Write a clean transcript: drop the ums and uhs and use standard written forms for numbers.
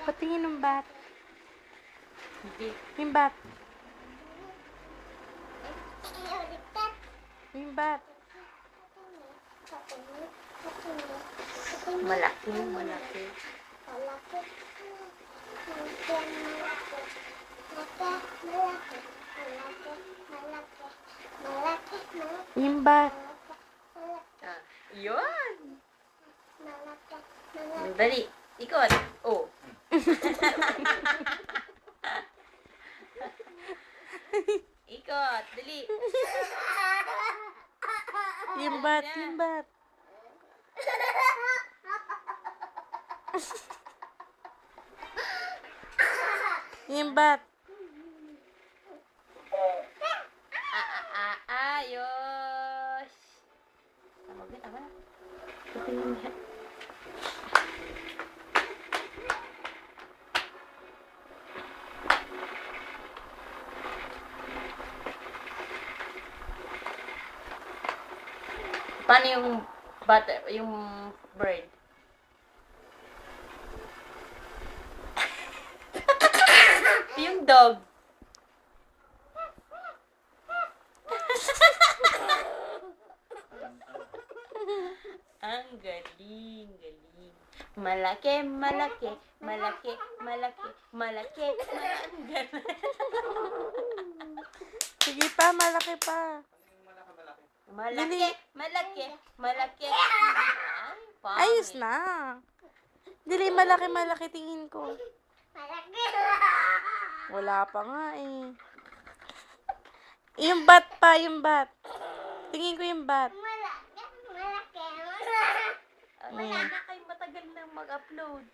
Patingin ng bat. Hindi. Yung bat. Yung bat. Malaki, malaki. Yung bat. Ah, yun. Dali. Ikot. Oh. Ikot. Dali. Yung bat. Yung bat. Yung bat. Ayos. Tama ba? Tama na. Patingin niya. Paano yung yung bird? Yung dog. Ang galing, galing. Malaki, malaki, malaki, malaki, malaki, malaki. Sige pa, malaki pa. Malaki, malaki, malaki. Ay, pangit. Ayos na. Dili, malaki-malaki tingin ko. Wala pa nga eh. Yung bat pa, yung bat. Tingin ko yung bat. Wala na kayo matagal na mag-upload.